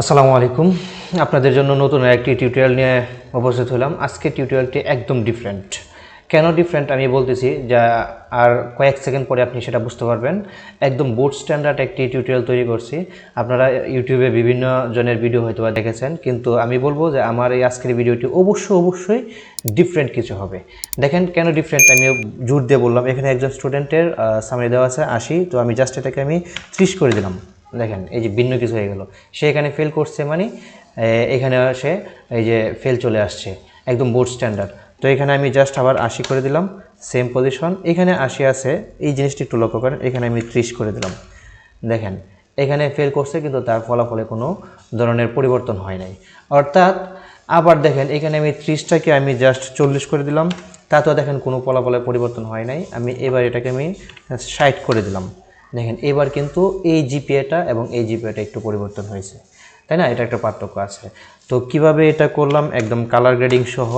আসসালামু আলাইকুম। আপনাদের জন্য নতুন একটি টিউটোরিয়াল নিয়ে উপস্থিত হলাম। আজকের টিউটোরিয়ালটি একদম ডিফারেন্ট। কেন ডিফারেন্ট আমি বলতেছি, যা আর কয়েক সেকেন্ড পরে আপনি সেটা বুঝতে পারবেন। একদম বোর্ড স্ট্যান্ডার্ড একটি টিউটোরিয়াল তৈরি করছি। আপনারা ইউটিউবে বিভিন্ন জনের ভিডিও হয়তো দেখেছেন, কিন্তু আমি বলবো যে আমার এই আজকের ভিডিওটি অবশ্যই ডিফারেন্ট কিছু হবে। দেখেন কেন ডিফারেন্ট, আমি জোর দিয়ে বললাম। এখানে একজন স্টুডেন্টের সামনে দেওয়া আছে 80, তো আমি জাস্ট এটাকে আমি 30 করে দিলাম। দেখেন এই যে ভিন্ন কিছু হয়ে গেল, সে এখানে ফেল করছে, মানে এখানে সে এই যে ফেল চলে আসছে একদম বোর্ড স্ট্যান্ডার্ড। তো এখানে আমি জাস্ট আবার 80 করে দিলাম, সেম পজিশন। এখানে 80 আছে, এই জিনিসটি একটু লক্ষ্য করেন। এখানে আমি 30 করে দিলাম। দেখেন এখানে ফেল করছে, কিন্তু তার ফলাফলে কোনো ধরনের পরিবর্তন হয় নাই। অর্থাৎ আবার দেখেন এখানে আমি 30টাকে আমি জাস্ট 40 করে দিলাম, তাতেও দেখেন কোনো ফলাফলে পরিবর্তন হয় নাই। আমি এবার এটাকে আমি 60 করে দিলাম। দেখেন এবার কিন্তু এই জিপিএটা এবং এই জিপিএটা একটু পরিবর্তন হয়েছে, তাই না? এটা একটা পার্থক্য আছে। তো কিভাবে এটা করলাম, একদম কালার গ্রেডিং সহ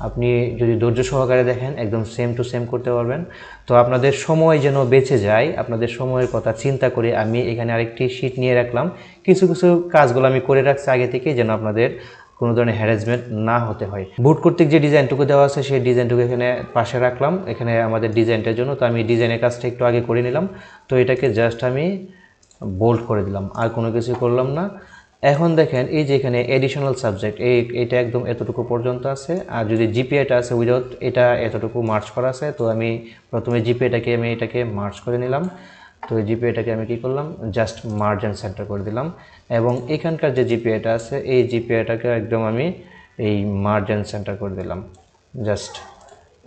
আপনি যদি ধৈর্য সহকারে দেখেন একদম সেম টু সেম করতে পারবেন। তো আপনাদের সময় যেন বেঁচে যায়, আপনাদের সময়ের কথা চিন্তা করে আমি এখানে আরেকটি শিট নিয়ে রাখলাম। কিছু কাজগুলো আমি করে রাখছি আগে থেকে, যেন আপনাদের কোনো ধরনের হ্যারাসমেন্ট না হতে হয়। বুট কর্তৃক যে ডিজাইনটুকু দেওয়া আছে সেই ডিজাইনটুকু এখানে পাশে রাখলাম, এখানে আমাদের ডিজাইনটার জন্য। তো আমি ডিজাইনের কাজটা একটু আগে করে নিলাম। তো এটাকে জাস্ট আমি বোল্ড করে দিলাম, আর কোনো কিছু করলাম না। এখন দেখেন এই যে এখানে এডিশনাল সাবজেক্ট, এইটা একদম এতটুকু পর্যন্ত আছে। আর যদি জিপিএটা আছে উইদাউট, এটা এতটুকু মার্চ করা আছে। তো আমি প্রথমে জিপিএটাকে আমি এটাকে মার্চ করে নিলাম। তো এই জিপিএটাকে আমি কি করলাম, জাস্ট মার্জ অ্যান্ড সেন্টার করে দিলাম। এবং এখানকার যে জিপিএটা আছে এই জিপিএটাকে একদম আমি এই মার্জ অ্যান্ড সেন্টার করে দিলাম। জাস্ট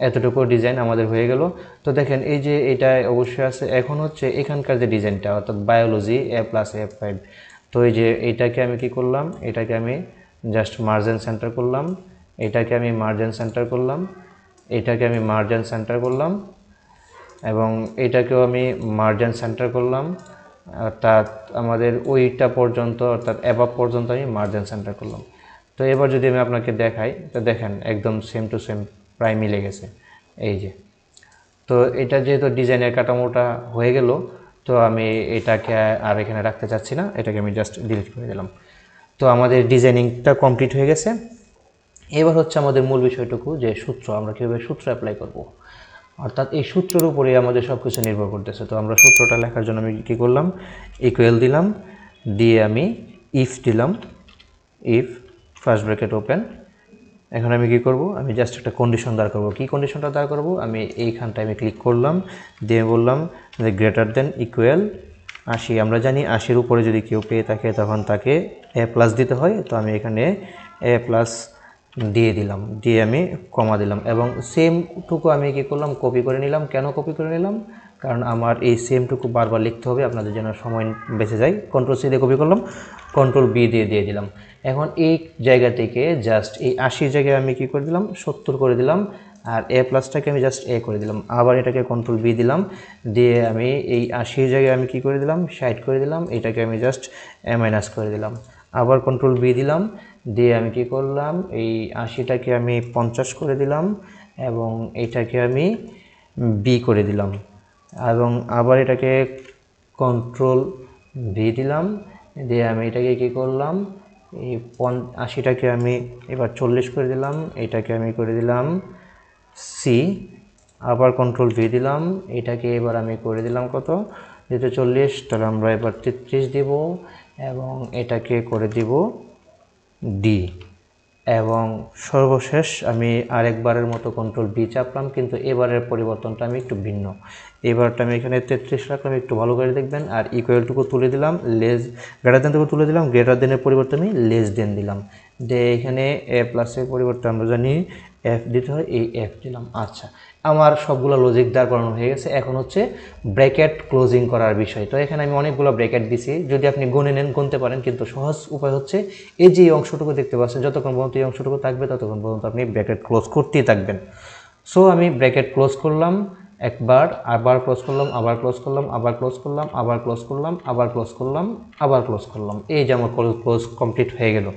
এতটুকু ডিজাইন আমাদের হয়ে গেল। তো দেখেন এই যে এটা অবশ্যই আছে। এখন হচ্ছে এখানকার যে ডিজাইনটা, অর্থাৎ বায়োলজি A+A5। তো এই যে এইটাকে আমি কি করলাম, এটাকে আমি জাস্ট মার্জ অ্যান্ড সেন্টার করলাম, এটাকে আমি মার্জ অ্যান্ড সেন্টার করলাম, এটাকে আমি মার্জ অ্যান্ড সেন্টার করলাম, এবং এটাকেও আমি মার্জ অ্যান্ড সেন্টার করলাম। অর্থাৎ আমাদের ওইটা পর্যন্ত, অর্থাৎ অ্যাবাভ পর্যন্ত আমি মার্জ অ্যান্ড সেন্টার করলাম। তো এবার যদি আমি আপনাকে দেখাই, তো দেখেন একদম সেম টু সেম প্রায় মিলে গেছে। এই যে, তো এটা যেহেতু ডিজাইনের কাঠামোটা হয়ে গেল, তো আমি এটাকে আর এখানে রাখতে চাচ্ছি না, এটাকে আমি জাস্ট ডিলিট করে দিলাম। তো আমাদের ডিজাইনিংটা কমপ্লিট হয়ে গেছে। এবার হচ্ছে আমাদের মূল বিষয়টুকু, যে সূত্র, আমরা কীভাবে সূত্র অ্যাপ্লাই করব। অর্থাৎ এই সূত্রের উপরেই আমাদের সব কিছু নির্ভর করতেছে। তো আমরা সূত্রটা লেখার জন্য আমি কী করলাম, ইকুয়াল দিলাম, দিয়ে আমি ইফ দিলাম, ইফ ফার্স্ট ব্র্যাকেট ওপেন। এখন আমি কি করব, আমি জাস্ট একটা কন্ডিশন দাঁড় করব। কি কন্ডিশনটা দাঁড় করব, আমি এইখানটায় আমি ক্লিক করলাম, দিয়ে বললাম যে গ্রেটার দেন ইকুয়াল 80। আমরা জানি 80-র উপরে যদি কেউ পেয়ে থাকে তখন তাকে A+ দিতে হয়। তো আমি এখানে A+ দিয়ে দিলাম, দিয়ে আমি কমা দিলাম। এবং সেমটুকু আমি কি করলাম, কপি করে নিলাম। কেন কপি করে নিলাম, কারণ আমার এই সেমটুকু বারবার লিখতে হবে, আপনাদের জন্য সময় বেঁচে যায়। কন্ট্রোল C দিয়ে কপি করলাম, কন্ট্রোল B দিয়ে দিলাম। এখন এই জায়গা থেকে জাস্ট এই 80 জায়গায় আমি কি করে দিলাম, 70 করে দিলাম। আর A+টাকে আমি জাস্ট A করে দিলাম। আবার এটাকে কন্ট্রোল B দিলাম, দিয়ে আমি এই 80 জায়গায় আমি কি করে দিলাম, 60 করে দিলাম। এটাকে আমি জাস্ট A- করে দিলাম। আবার কন্ট্রোল B দিলাম, দিয়ে আমি কি করলাম, এই 80টাকে আমি 50 করে দিলাম, এবং এটাকে আমি B করে দিলাম। এবং আবার এটাকে কন্ট্রোল V দিলাম, দিয়ে আমি এটাকে কি করলাম, এই 80টাকে আমি এবার 40 করে দিলাম, এটাকে আমি করে দিলাম C। আবার কন্ট্রোল V দিলাম, এটাকে এবার আমি করে দিলাম কত, যেহেতু 40, তাহলে আমরা এবার 33 দিব, এবং এটাকে করে দিব D। এবং সর্বশেষ আমি আরেকবারের মতো কন্ট্রোল B চাপলাম, কিন্তু এবারের পরিবর্তনটা আমি একটু ভিন্ন। এবারটা আমি এখানে 33 রাখলাম, একটু ভালো করে দেখবেন। আর ইকুয়ালটুকু তুলে দিলাম, গ্রেটার দেনটুকু তুলে দিলাম, গ্রেটার দেনের পরিবর্তে আমি লেস দেন দিলাম। দিয়ে এখানে A+এর পরিবর্তে আমরা জানি F দিতে হয়, এই F দিলাম। আচ্ছা, আমার সবগুলো লজিক দাঁড় করানো হয়ে গেছে। এখন হচ্ছে ব্র্যাকেট ক্লোজিং করার বিষয়। তো এখানে আমি অনেকগুলো ব্র্যাকেট দিছি, যদি আপনি গুনে নেন গুনতে পারেন, কিন্তু সহজ উপায় হচ্ছে এই যে অংশটুকু দেখতে পাচ্ছেন, যতক্ষণ পর্যন্ত এই অংশটুকু থাকবে ততক্ষণ পর্যন্ত আপনি ব্র্যাকেট ক্লোজ করতেই থাকবেন। সো আমি ব্র্যাকেট ক্লোজ করলাম একবার, আবার ক্লোজ করলাম, আবার ক্লোজ করলাম, আবার ক্লোজ করলাম, আবার ক্লোজ করলাম, আবার ক্লোজ করলাম, আবার ক্লোজ করলাম। এই যে আমার ক্লোজ কমপ্লিট হয়ে গেল।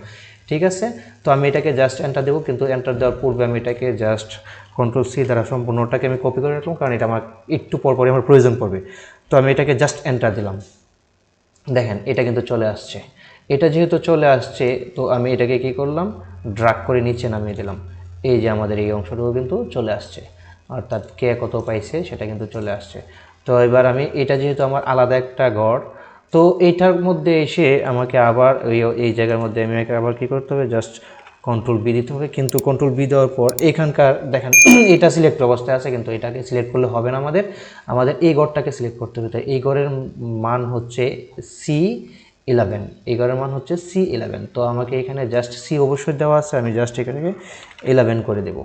ঠিক আছে, তো আমি এটাকে জাস্ট এন্টার দেবো, কিন্তু এন্টার দেওয়ার পূর্বে আমি এটাকে জাস্ট কন্ট্রোল C দ্বারা সম্পূর্ণটাকে আমি কপি করে রাখলাম, কারণ এটা আমার একটু পরপরই আমার প্রয়োজন পড়বে। তো আমি এটাকে জাস্ট এন্টার দিলাম। দেখেন এটা কিন্তু চলে আসছে। এটা যেহেতু চলে আসছে, তো আমি এটাকে কি করলাম, ড্রাগ করে নিচে নামিয়ে দিলাম। এই যে আমাদের এই অংশটুকু কিন্তু চলে আসছে, অর্থাৎ কে কত পাইছে সেটা কিন্তু চলে আসছে। তো এবার আমি এটা যেহেতু আমার আলাদা একটা ঘর, তো এইটার মধ্যে এসে আমাকে আবার এই জায়গার মধ্যে আমি আবার কী করতে হবে, জাস্ট কন্ট্রোল বি দিতে হবে। কিন্তু কন্ট্রোল বি দেওয়ার পর এখানকার দেখেন এটা সিলেক্ট অবস্থায় আছে, কিন্তু এটাকে সিলেক্ট করলে হবে না, আমাদের এই ঘরটাকে সিলেক্ট করতে হবে। তাই এই ঘরের মান হচ্ছে C11, এই ঘরের মান হচ্ছে C11। তো আমাকে এখানে জাস্ট সি অবশ্যই দেওয়া আছে, আমি জাস্ট এখানে 11 করে দেব।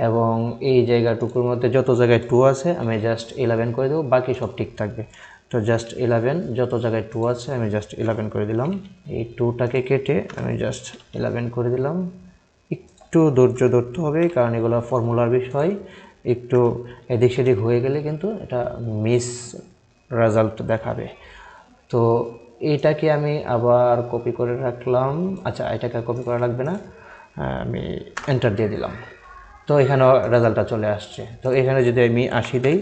এবং এই জায়গাটুকুর মধ্যে যত জায়গায় 2 আছে আমি জাস্ট 11 করে দেবো, বাকি সব ঠিক থাকবে। তো জাস্ট 11, যত জায়গায় 2 আছে আমি জাস্ট 11 করে দিলাম। এই 2টাকে কেটে আমি জাস্ট 11 করে দিলাম। একটু ধৈর্য ধরতে হবে, কারণ এগুলো ফর্মুলার বিষয়, একটু এদিক সেদিক হয়ে গেলে কিন্তু এটা মিস রেজাল্ট দেখাবে। তো এইটাকে আমি আবার কপি করে রাখলাম। আচ্ছা, এটাকে কপি করা লাগবে না, আমি এন্টার দিয়ে দিলাম। তো এখানেও রেজাল্টটা চলে আসছে। তো এখানে যদি আমি 80 দেই,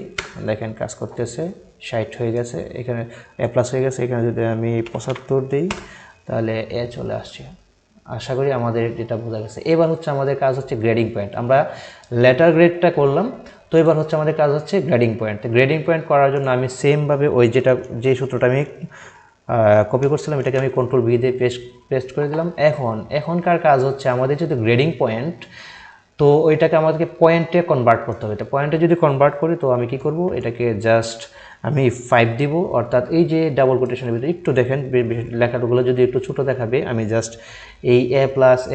দেখেন কাজ করতেছে, 60 হয়ে গেছে, এখানে A+ হয়ে গেছে। এখানে যদি আমি 75 দিই, তাহলে এ চলে আসছে। আশা করি আমাদের যেটা বোঝা গেছে। এবার হচ্ছে আমাদের কাজ হচ্ছে গ্রেডিং পয়েন্ট। আমরা লেটার গ্রেডটা করলাম, তো এবার হচ্ছে আমাদের কাজ হচ্ছে গ্রেডিং পয়েন্ট। গ্রেডিং পয়েন্ট করার জন্য আমি সেমভাবে ওই যে সূত্রটা আমি কপি করছিলাম, এটাকে আমি কন্ট্রোল ভি দিয়ে পেস্ট করে দিলাম। এখনকার কাজ হচ্ছে আমাদের যেহেতু গ্রেডিং পয়েন্ট, তো ওইটাকে আমাদেরকে পয়েন্টে কনভার্ট করতে হবে। তো পয়েন্টে যদি কনভার্ট করি, তো আমি কি করব, এটাকে জাস্ট আমি 5 দিব। অর্থাৎ এই যে ডাবল কোটেশনের ভিতরে একটু দেখেন লেখাগুলো যদি একটু ছোটো দেখাবে, আমি জাস্ট এই A+,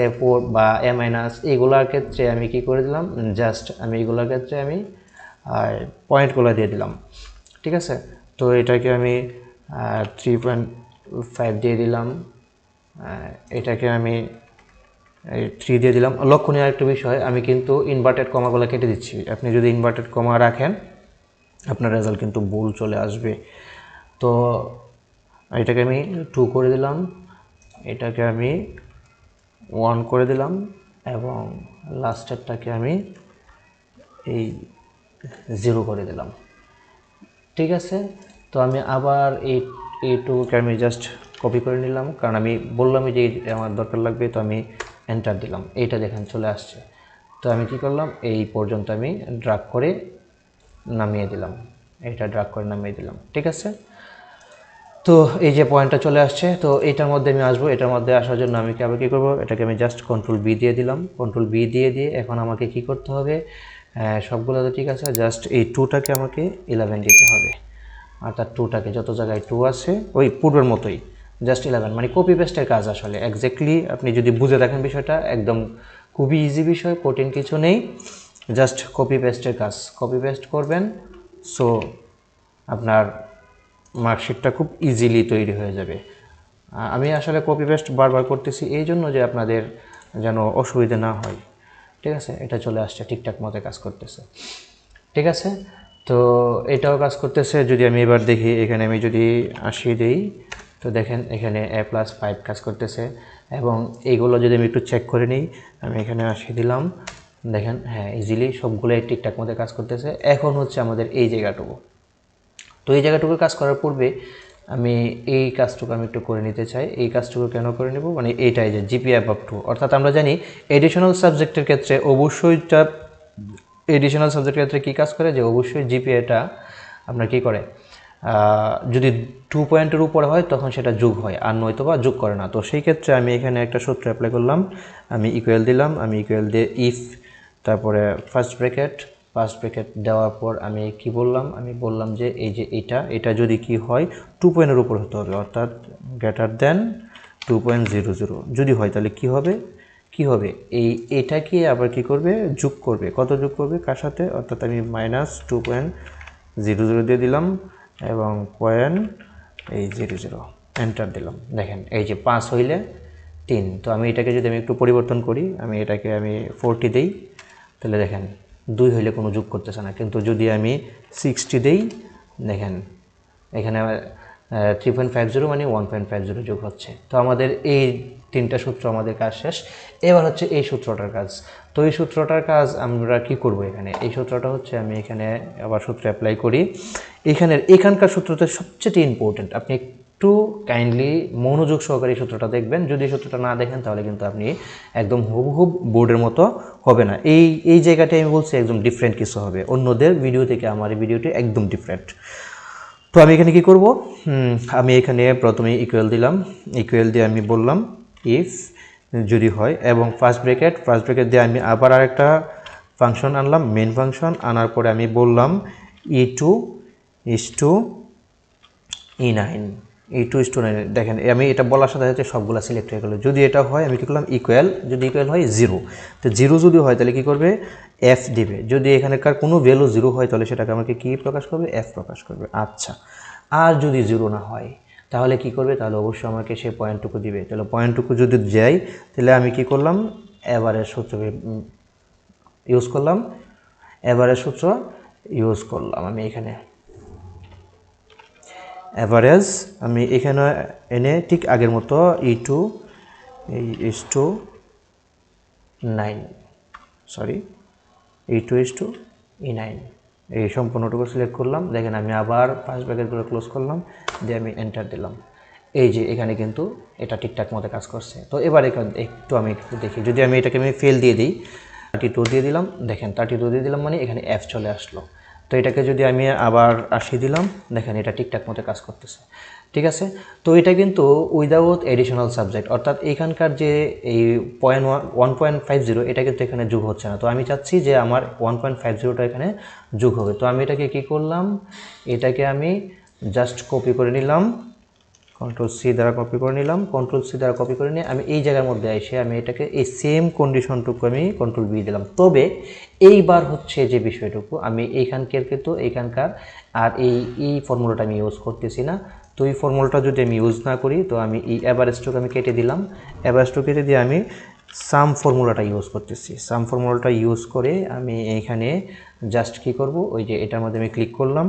A4 বা A- এইগুলোর ক্ষেত্রে আমি কি করে দিলাম, জাস্ট আমি এইগুলোর ক্ষেত্রে আমি পয়েন্টগুলো দিয়ে দিলাম। ঠিক আছে, তো এটাকে আমি 3.5 দিয়ে দিলাম, এটাকে আমি 3 দিয়ে দিলাম। লক্ষণীয় আরেকটা বিষয়, আমি কিন্তু ইনভার্টেড কমাগুলো কেটে দিচ্ছি। আপনি যদি ইনভার্টেড কমা রাখেন, আপনার রেজাল্ট কিন্তু ভুল চলে আসবে। তো এটাকে আমি 2 করে দিলাম, এটাকে আমি 1 করে দিলাম, এবং লাস্টেরটাকে আমি এই 0 করে দিলাম। ঠিক আছে, তো আমি আবার এই 2কে আমি জাস্ট কপি করে নিলাম, কারণ আমি বললামই যে আমার দরকার লাগবে। তো আমি এন্টার দিলাম, এইটা দেখেন চলে আসছে। তো আমি কি করলাম, এই পর্যন্ত আমি ড্রাগ করে নামিয়ে দিলাম, এটা ড্রাগ করে নামিয়ে দিলাম। ঠিক আছে, তো এই যে পয়েন্টটা চলে আসছে, তো এটার মধ্যে আমি আসবো। এটার মধ্যে আসার জন্য আমি আবার কী করবো, এটাকে আমি জাস্ট কন্ট্রোল বি দিয়ে দিলাম। কন্ট্রোল বি দিয়ে এখন আমাকে কি করতে হবে, সবগুলো তো ঠিক আছে, জাস্ট এই 2টাকে আমাকে 11 দিতে হবে। অর্থাৎ 2টাকে যত জায়গায় 2 আছে ওই পূর্বের মতোই জাস্ট 11, মানে কপি পেস্টের কাজ। আসলে এক্স্যাক্টলি আপনি যদি বুঝে দেখেন বিষয়টা, একদম খুবই ইজি বিষয়, কঠিন কিছু নেই, জাস্ট কপি পেস্টের কাজ। কপি পেস্ট করবেন, সো আপনার মার্কশিটটা খুব ইজিলি তৈরি হয়ে যাবে। আমি আসলে কপি পেস্ট বারবার করতেছি এই জন্য যে আপনাদের যেন অসুবিধা না হয়। ঠিক আছে, এটা চলে আসছে, ঠিকঠাক মতো কাজ করতেছে। ঠিক আছে, তো এটাও কাজ করতেছে। যদি আমি এবার দেখি, এখানে আমি যদি 80 দিই, তো দেখেন এখানে A+5 কাজ করতেছে। এবং এইগুলো যদি আমি একটু চেক করে নিই, আমি এখানে 80 দিলাম, দেখেন হ্যাঁ ইজিলি সবগুলোই ঠিকঠাক মতো কাজ করতেছে। এখন হচ্ছে আমাদের এই জায়গাটুকু। তো এই জায়গাটুকু কাজ করার পূর্বে আমি এই কাজটুকু আমি একটু করে নিতে চাই। এই কাজটুকু কেন করে নেব, মানে এইটাই যে জিপিএ অ্যাবাভ 2, অর্থাৎ আমরা জানি এডিশনাল সাবজেক্টের ক্ষেত্রে অবশ্যই এডিশনাল সাবজেক্টের ক্ষেত্রে কী কাজ করে, যে অবশ্যই জিপিএটা আপনার কী করে, যদি 2 পয়েন্টের উপরে হয় তখন সেটা যোগ হয়, আর নয়তো বা যোগ করে না। তো সেই ক্ষেত্রে আমি এখানে একটা সূত্র অ্যাপ্লাই করলাম, আমি ইকুয়াল দিলাম, আমি ইকুয়াল দিয়ে ইফ, তারপরে ফার্স্ট ব্র্যাকেট দেওয়ার পর আমি কি বললাম, আমি বললাম যে এই যে এটা যদি কি হয় 2 পয়েন্টের উপর হতে হবে, অর্থাৎ গ্রেটার দেন 2.00 যদি হয়, তাহলে কি হবে এটাকে আবার কি করবে, যোগ করবে। কত যোগ করবে, কার সাথে, অর্থাৎ আমি -2.00 দিয়ে দিলাম, এবং 0.00 এন্টার দিলাম। দেখেন এই যে 5 হইলে 3। তো আমি এটাকে যদি আমি একটু পরিবর্তন করি, আমি এটাকে আমি 40 দেই, তাহলে দেখেন 2 হইলে কোনো যোগ করতেছে না। কিন্তু যদি আমি 60 দেই, দেখেন এখানে 3.50 মানে 1.50 যোগ হচ্ছে। তো আমাদের এই 3টা সূত্র, আমাদের কাজ শেষ। এবার হচ্ছে এই সূত্রটার কাজ। তো এই সূত্রটার কাজ আমরা কি করব, এখানে এই সূত্রটা হচ্ছে, আমি এখানে আবার সূত্র অ্যাপ্লাই করি। এখানকার সূত্রটা সবচেয়ে ইম্পর্টেন্ট, আপনি একটু একটু কাইন্ডলি মনোযোগ সহকারে সূত্রটা দেখবেন। যদি সূত্রটা না দেখেন তাহলে কিন্তু আপনি একদম হুবহুব বোর্ডের মতো হবে না। এই জায়গাটায় আমি বলছি একদম ডিফারেন্ট কিছু হবে, অন্যদের ভিডিও থেকে আমার এই ভিডিওটি একদম ডিফারেন্ট। তো আমি এখানে কি করব, আমি এখানে প্রথমে ইকুয়াল দিলাম, ইকুয়াল দিয়ে আমি বললাম ইফ যদি হয়, এবং ফার্স্ট ব্র্যাকেট দিয়ে আমি আবার আরেকটা ফাংশন আনলাম, মেন ফাংশন আনার পরে আমি বললাম E2 is to E9, E2 is to 9। দেখেন আমি এটা বলার সাথে সাথে সবগুলো সিলেক্ট হয়ে গেল। যদি এটা হয় আমি কী করলাম ইকুয়াল, যদি ইকুয়াল হয় 0, তো 0 যদি হয় তাহলে কী করবে এফ দিবে। যদি এখানকার কোনো ভ্যালু 0 হয় তাহলে সেটাকে আমাকে কী প্রকাশ করবে, এফ প্রকাশ করবে। আচ্ছা, আর যদি 0 না হয় তাহলে কি করবে, তাহলে অবশ্যই আমাকে সেই পয়েন্টটুকু দিবে। তাহলে পয়েন্টটুকু যদি যাই তাহলে আমি কি করলাম, এভারেজ সূত্র ইউজ করলাম, এভারেজ সূত্র ইউজ করলাম। আমি এখানে এভারেজ আমি এখানে এনে ঠিক আগের মতো E2 is to 9, sorry E2 is to E9 এই সম্পূর্ণটুকু সিলেক্ট করলাম। দেখেন আমি আবার ফার্স্ট ব্র্যাকেটগুলো ক্লোজ করলাম, দিয়ে আমি এন্টার দিলাম। এই যে এখানে কিন্তু এটা ঠিকঠাক মতো কাজ করছে। তো এবার একটু আমি একটু দেখি, যদি আমি এটাকে আমি ফেল দিয়ে দিই, 32 দিয়ে দিলাম, দেখেন 32 দিয়ে দিলাম মানে এখানে এফ চলে আসলো। তো এটাকে যদি আমি আবার 80 দিলাম, দেখেন এটা ঠিকঠাক মতো কাজ করতেছে। ঠিক আছে, তো এটা কিন্তু উইদাউট এডিশনাল সাবজেক্ট, অর্থাৎ এখানকার যে এই 1.50 এটা কিন্তু এখানে যোগ হচ্ছে না। তো আমি চাচ্ছি যে আমার 1.50টা এখানে যোগ হবে। তো আমি এটাকে কি করলাম, এটাকে আমি জাস্ট কপি করে নিলাম, কন্ট্রোল সি দ্বারা কপি করে নিলাম, কন্ট্রোল সি দ্বারা কপি করে নিয়ে আমি এই জায়গার মধ্যে এসে আমি এটাকে এই সেম কন্ডিশনটুকু আমি কন্ট্রোল বি দিলাম। তবে এইবার হচ্ছে যে বিষয়টুকু আমি এইখানকার আর এই ফর্মুলাটা আমি ইউজ করতেছি না। তো এই ফর্মুলাটা যদি আমি ইউজ না করি, তো আমি এই অ্যাভারেজটুকু আমি কেটে দিলাম, অ্যাভারেজটুকু কেটে দিয়ে আমি সাম ফর্মুলাটা ইউজ করতেছি। সাম ফর্মুলাটা ইউজ করে আমি এইখানে জাস্ট কি করব, ওই যে এটার মধ্যে আমি ক্লিক করলাম,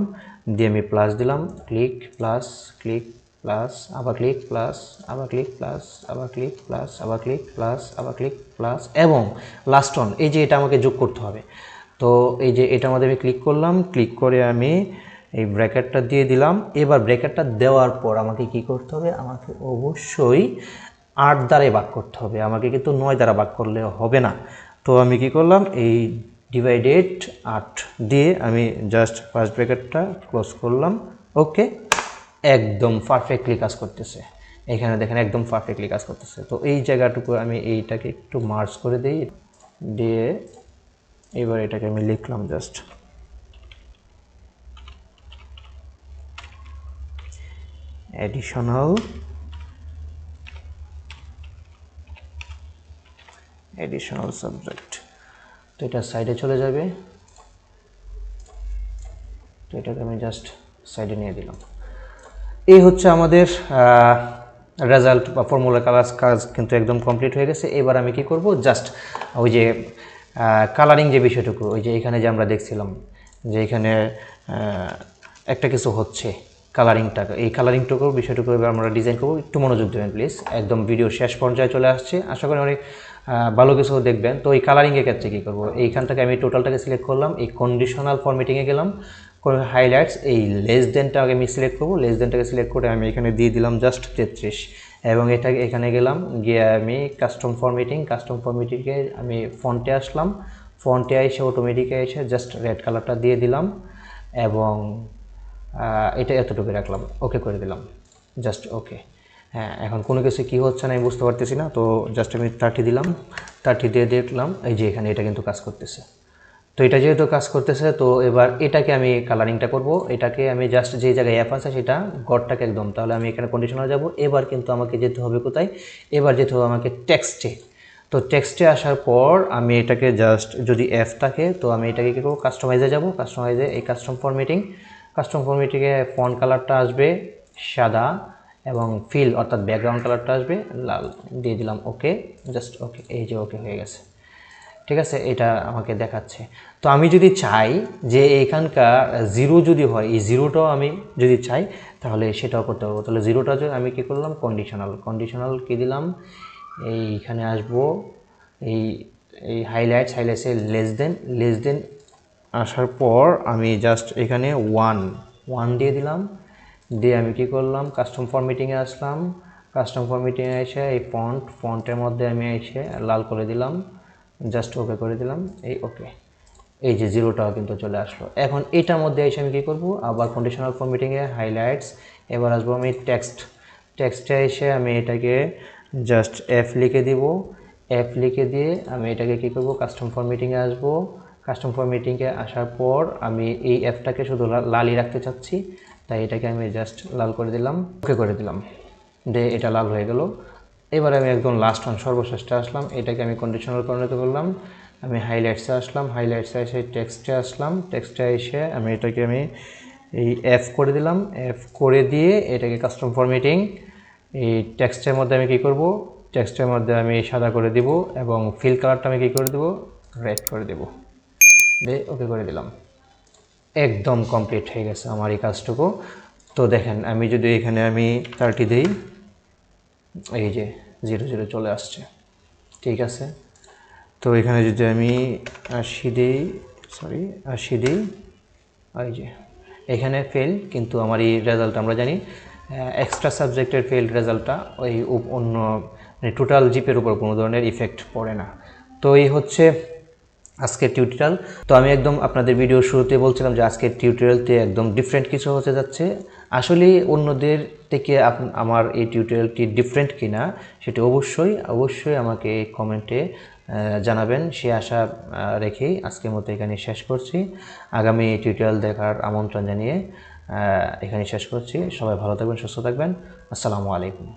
দিয়ে আমি প্লাস দিলাম, ক্লিক প্লাস ক্লিক প্লাস আবার ক্লিক প্লাস আবার ক্লিক প্লাস আবার ক্লিক প্লাস আবার ক্লিক প্লাস আবার ক্লিক প্লাস, এবং লাস্ট অন এই যে এটা আমাকে যোগ করতে হবে। তো এই যে এটার মধ্যে আমি ক্লিক করলাম, ক্লিক করে আমি এই ব্র্যাকেটটা দিয়ে দিলাম। এবার ব্র্যাকেটটা দেওয়ার পর আমাকে কি করতে হবে, আমাকে অবশ্যই 8 দ্বারাই ভাগ করতে হবে, আমাকে কিন্তু 9 দ্বারা ভাগ করলে হবে না। তো আমি কি করলাম, এই ডিভাইডেড 8 দিয়ে আমি জাস্ট ফার্স্ট ব্র্যাকেটটা ক্লোজ করলাম। ওকে, একদম পারফেক্টলি কাজ করতেছে। এখানে দেখেন একদম পারফেক্টলি কাজ করতেছে। তো এই জায়গাটুকু আমি এইটাকে একটু মার্জ করে দিই, দিয়ে এবার এটাকে আমি লিখলাম জাস্ট এডিশনাল সাবজেক্ট। তো এটা সাইডে চলে যাবে, তো এটাকে আমি জাস্ট সাইডে নিয়ে দিলাম। এই হচ্ছে আমাদের রেজাল্ট বা ফর্মুলার কাজ কিন্তু একদম কমপ্লিট হয়ে গেছে। এবার আমি কি করব, জাস্ট ওই যে কালারিং যে বিষয়টুকু, ওই যে এখানে যে আমরা দেখছিলাম যে এখানে একটা কিছু হচ্ছে কালারিংটাকে, এই কালারিংটুকু বিষয়টুকু এবার আমরা ডিজাইন করবো। একটু মনোযোগ দেবেন প্লিজ, একদম ভিডিও শেষ পর্যায়ে চলে আসছে, আশা করি অনেক ভালো কিছু দেখবেন। তো এই কালারিংয়ের ক্ষেত্রে কী করবো, এইখান থেকে আমি টোটালটাকে সিলেক্ট করলাম, এই কন্ডিশনাল ফরম্যাটিংয়ে গেলাম, হাইলাইটস এই লেস দেনটাকে আমি সিলেক্ট করবো, লেস দেনটাকে সিলেক্ট করে আমি এখানে দিয়ে দিলাম জাস্ট 33, এবং এটাকে এখানে গেলাম, গিয়ে আমি কাস্টম ফরম্যাটিংকে আমি ফন্টে আসলাম, ফন্টে এসে অটোমেটিকে এসে জাস্ট রেড কালারটা দিয়ে দিলাম, এবং এটা এতটুকু রাখলাম, ওকে করে দিলাম, জাস্ট ওকে। হ্যাঁ, এখন কোনো কিছু কী হচ্ছে না আমি বুঝতে পারতেছি না, তো জাস্ট আমি 30 দিলাম, 30 দিয়ে দেখলাম এই যে এখানে এটা কিন্তু কাজ করতেছে। তো এটা যেহেতু কাজ করতেছে, তো এবার এটাকে আমি কালারিংটা করব, এটাকে আমি জাস্ট যে জায়গায় অ্যাপ আছে সেটা গড়টাকে একদম, তাহলে আমি এখানে কন্ডিশনাল যাব। এবার কিন্তু আমাকে যেতে হবে কোথায়, এবার যেতে হবে আমাকে টেক্সটে। তো টেক্সটে আসার পর আমি এটাকে জাস্ট যদি অ্যাপ থাকে, তো আমি এটাকে কী করবো, কাস্টমাইজে যাব, কাস্টমাইজে এই কাস্টম ফরম্যাটিংয়ে ফন্ট কালারটা আসবে সাদা, এবং ফিল অর্থাৎ ব্যাকগ্রাউন্ড কালারটা আসবে লাল, দিয়ে দিলাম ওকে, জাস্ট ওকে। এই যে ওকে হয়ে গেছে, ঠিক আছে, এটা আমাকে দেখাচ্ছে। তো আমি যদি চাই যে এখানকার 0 যদি হয়, এই 0টাও আমি যদি চাই তাহলে সেটাও করতে পারবো। তাহলে 0টা যে আমি কী করলাম, কন্ডিশনাল কী দিলাম, এইখানে আসবো, এই হাইলাইটসে লেস দেন আসার পর আমি জাস্ট এখানে 1 দিয়ে দিলাম, দিয়ে আমি কি করলাম, কাস্টম ফরম্যাটিংয়ে আসলাম। কাস্টম ফরম্যাটিংয়ে এসে এই ফন্টের মধ্যে আমি এসে লাল করে দিলাম, জাস্ট ওকে করে দিলাম, এই ওকে। এই যে জিরোটাও কিন্তু চলে আসলো। এখন এটার মধ্যে এসে আমি কী করবো, আবার কন্ডিশনাল ফরম্যাটিংয়ে হাইলাইটস, এবার আসবো আমি টেক্সটে এসে আমি এটাকে জাস্ট এফ লিখে দিব। এফ লিখে দিয়ে আমি এটাকে কী করবো, কাস্টম ফরম্যাটিংয়ে আসবো। কাস্টম ফরম্যাটিংয়ে আসার পর আমি এই এফটাকে শুধু লালই রাখতে চাচ্ছি, তাই এটাকে আমি জাস্ট লাল করে দিলাম, ওকে করে দিলাম, দিয়ে এটা লাল হয়ে গেল। এবার আমি একদম লাস্ট ওয়ান সর্বশেষটা আসলাম, এটাকে আমি কন্ডিশনাল করে করলাম। আমি হাইলাইটসে আসলাম, হাইলাইটসে এসে টেক্সটে আসলাম, টেক্সটে এসে আমি এটাকে আমি এই এফ করে দিলাম, এফ করে দিয়ে এটাকে কাস্টম ফরম্যাটিং এই টেক্সটের মধ্যে আমি কী করব, টেক্সটের মধ্যে আমি সাদা করে দিব এবং ফিল কালারটা আমি কী করে দেব, রেড করে দেব, দিয়ে ওকে করে দিলাম। একদম কমপ্লিট হয়ে গেছে আমার এই কাজটুকু। তো দেখেন আমি যদি এখানে আমি 30 দিই, এই যে 00 চলে আসছে, ঠিক আছে। তো এখানে যদি আমি 80 দিই, 80 দিই, এই যে এখানে ফেল, কিন্তু আমার এই রেজাল্ট আমরা জানি এক্সট্রা সাবজেক্টের ফেল রেজাল্টটা ওই অন্য মানে টোটাল জিপের উপর কোনো ধরনের ইফেক্ট পড়ে না। তো এই হচ্ছে আজকের টিউটোরিয়াল। তো আমি একদম আপনাদের ভিডিও শুরুতে বলছিলাম যে আজকের টিউটোরিয়ালতে একদম ডিফারেন্ট কিছু হতে যাচ্ছে। আসলে অন্যদের থেকে আমার এই টিউটোরিয়ালটি ডিফারেন্ট কিনা সেটা অবশ্যই আমাকে কমেন্টে জানাবেন। সে আশা রেখেই আজকের মতো এখানে শেষ করছি। আগামী টিউটোরিয়াল দেখার আমন্ত্রণ জানিয়ে এখানে শেষ করছি। সবাই ভালো থাকবেন, সুস্থ থাকবেন। আসসালামু আলাইকুম।